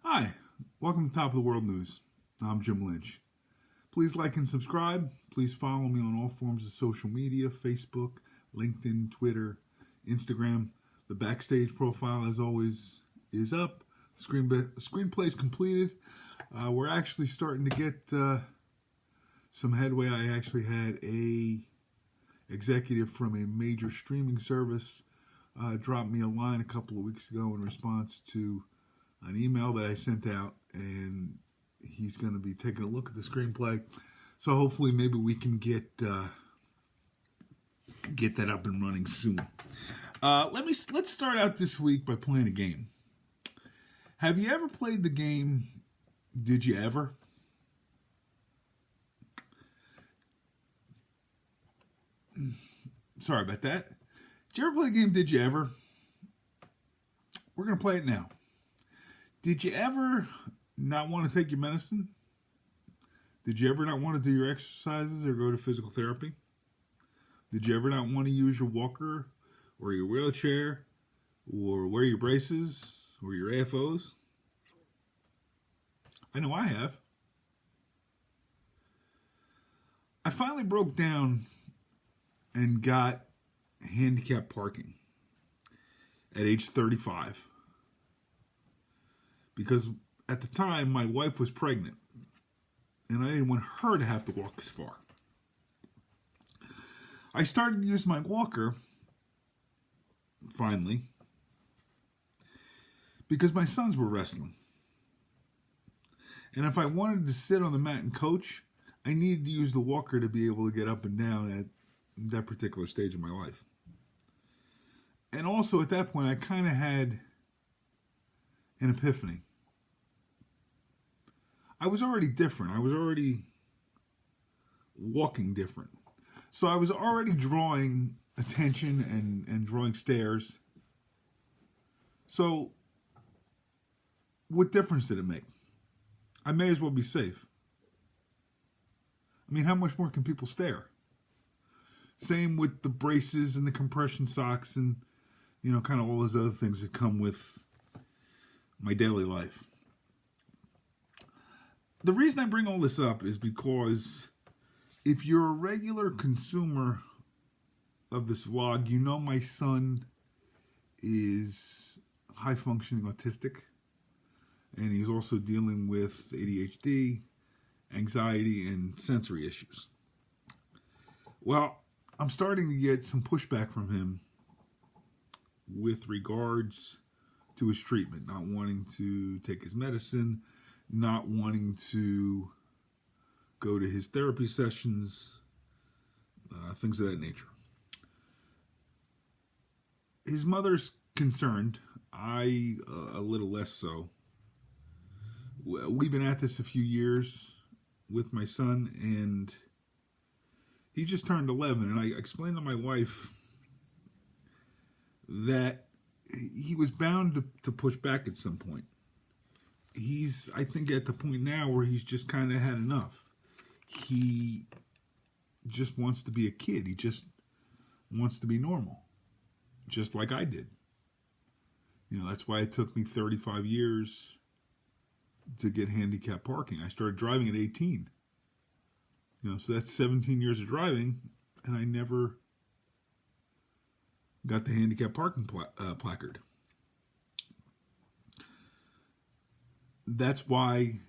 Hi, welcome to Top of the World News. I'm Jim Lynch. Please like and subscribe. Please follow me on all forms of social media: Facebook, LinkedIn, Twitter, Instagram. The Backstage profile, as always, is up. Screenplay is completed. We're actually starting to get some headway. I actually had a executive from a major streaming service drop me a line a couple of weeks ago in response to an email that I sent out, and he's going to be taking a look at the screenplay. So hopefully, maybe we can get that up and running soon. Let's start out this week by playing a game. Have you ever played the game Did You Ever? Sorry about that. Did you ever play the game Did You Ever? We're going to play it now. Did you ever not want to take your medicine? Did you ever not want to do your exercises or go to physical therapy? Did you ever not want to use your walker or your wheelchair or wear your braces or your AFOs? I know I have. I finally broke down and got handicap parking at age 35. Because at the time, my wife was pregnant, and I didn't want her to have to walk as far. I started to use my walker, finally, because my sons were wrestling. And if I wanted to sit on the mat and coach, I needed to use the walker to be able to get up and down at that particular stage of my life. And also at that point, I kind of had an epiphany. I was already different. I was already walking different. So I was already drawing attention and drawing stares. So what difference did it make? I may as well be safe. I mean, how much more can people stare? Same with the braces and the compression socks and, kind of all those other things that come with my daily life. The reason I bring all this up is because if you're a regular consumer of this vlog, you know my son is high-functioning autistic, and he's also dealing with ADHD, anxiety, and sensory issues. Well, I'm starting to get some pushback from him with regards to his treatment, not wanting to take his medicine, not wanting to go to his therapy sessions, things of that nature. His mother's concerned. I, a little less so. We've been at this a few years with my son, and he just turned 11, and I explained to my wife that he was bound to push back at some point. He's, I think, at the point now where he's just kind of had enough. He just wants to be a kid. He just wants to be normal, just like I did. That's why it took me 35 years to get handicap parking. I started driving at 18. So that's 17 years of driving, and I never got the handicap parking placard. That's why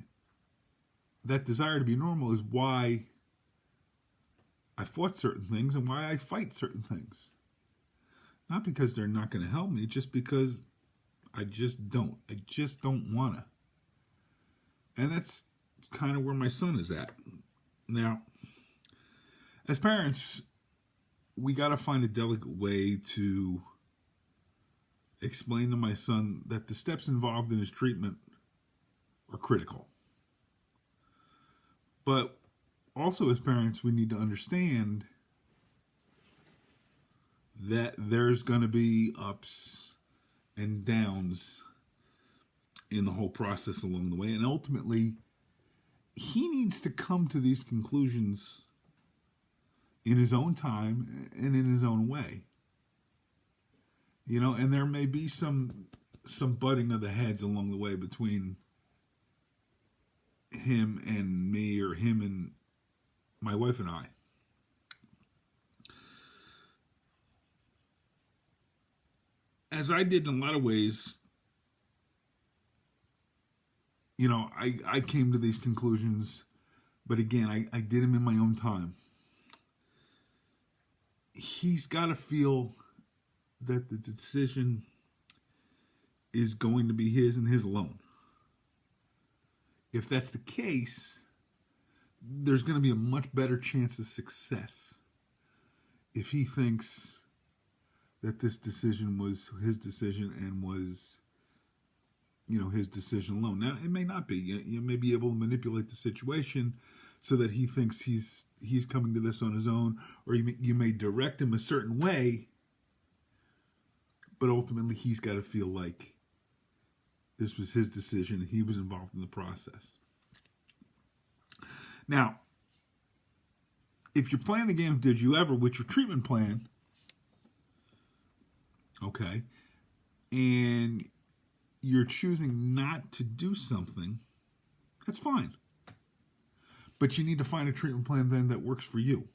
that desire to be normal is why I fought certain things and why I fight certain things. Not because they're not going to help me, just because I just don't. I just don't want to. And that's kind of where my son is at. Now, as parents, we got to find a delicate way to explain to my son that the steps involved in his treatment are critical. But also as parents, we need to understand that there's going to be ups and downs in the whole process along the way. And ultimately, he needs to come to these conclusions in his own time and in his own way. And there may be some butting of the heads along the way between him and me, or him and my wife and I. As I did in a lot of ways, I came to these conclusions, but again, I did them in my own time. He's got to feel that the decision is going to be his and his alone. If that's the case, there's going to be a much better chance of success if he thinks that this decision was his decision and was, his decision alone. Now, it may not be. You may be able to manipulate the situation so that he thinks he's coming to this on his own, or you may direct him a certain way, but ultimately he's got to feel like this was his decision and he was involved in the process. Now, if you're playing the game, did you ever, with your treatment plan, okay, and you're choosing not to do something, that's fine. But you need to find a treatment plan then that works for you.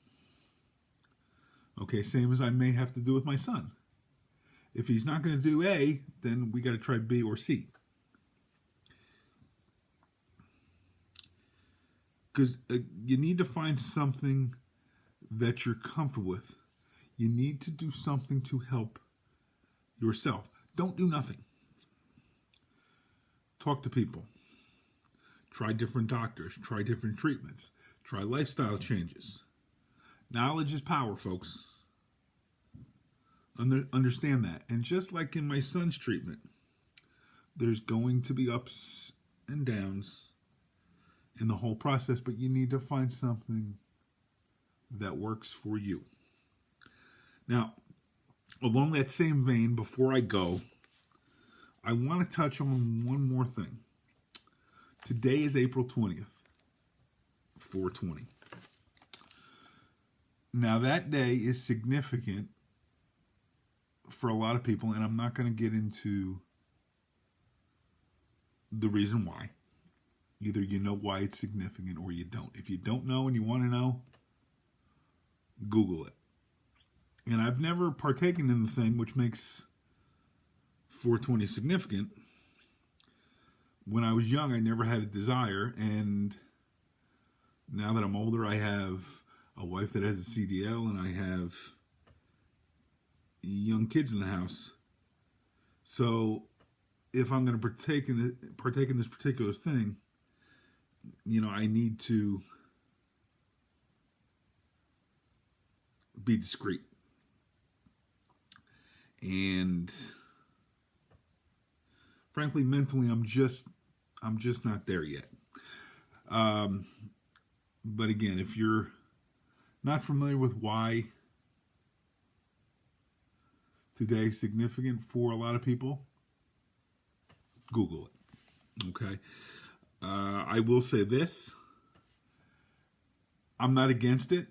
Okay, same as I may have to do with my son. If he's not going to do A, then we got to try B or C. Because you need to find something that you're comfortable with. You need to do something to help yourself. Don't do nothing. Talk to people. Try different doctors. Try different treatments. Try lifestyle changes. Knowledge is power, folks. Understand that. And just like in my son's treatment, there's going to be ups and downs in the whole process, but you need to find something that works for you. Now, along that same vein, before I go, I want to touch on one more thing. Today is April 20th, 420. Now, that day is significant for a lot of people, and I'm not going to get into the reason why. Either you know why it's significant or you don't. If you don't know and you want to know, Google it. And I've never partaken in the thing which makes 420 significant. When I was young, I never had a desire, and now that I'm older, I have a wife that has a CDL, and I have young kids in the house. So if I'm going to partake in this particular thing, I need to be discreet. And frankly, mentally, I'm just not there yet. But again, if you're not familiar with why today is significant for a lot of people, Google it. Okay. I will say this. I'm not against it.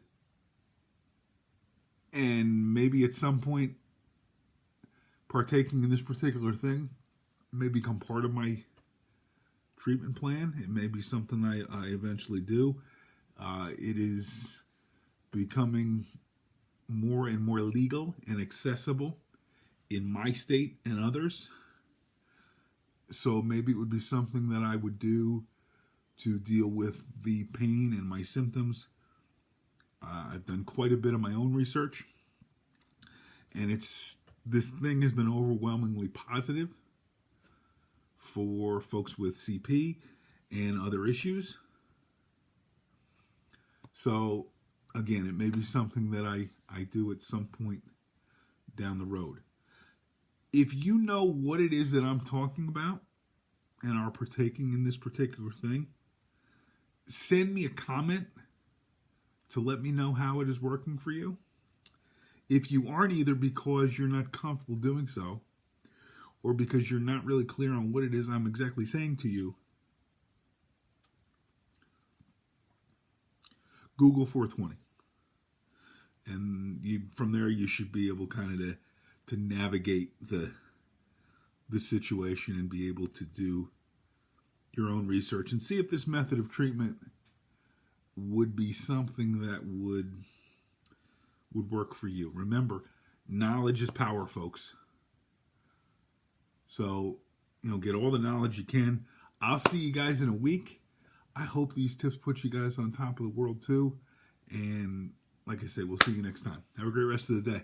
And maybe at some point, partaking in this particular thing may become part of my treatment plan. It may be something I eventually do. It is becoming more and more legal and accessible in my state and others. So maybe it would be something that I would do to deal with the pain and my symptoms. I've done quite a bit of my own research, and this thing has been overwhelmingly positive for folks with CP and other issues. So again, it may be something that I do at some point down the road. If you know what it is that I'm talking about and are partaking in this particular thing, send me a comment to let me know how it is working for you. If you aren't, either because you're not comfortable doing so, or because you're not really clear on what it is I'm exactly saying to you, Google 420. And from there, you should be able kind of to navigate the situation and be able to do your own research and see if this method of treatment would be something that would work for you. Remember, knowledge is power, folks. So, get all the knowledge you can. I'll see you guys in a week. I hope these tips put you guys on top of the world too. And like I said, we'll see you next time. Have a great rest of the day.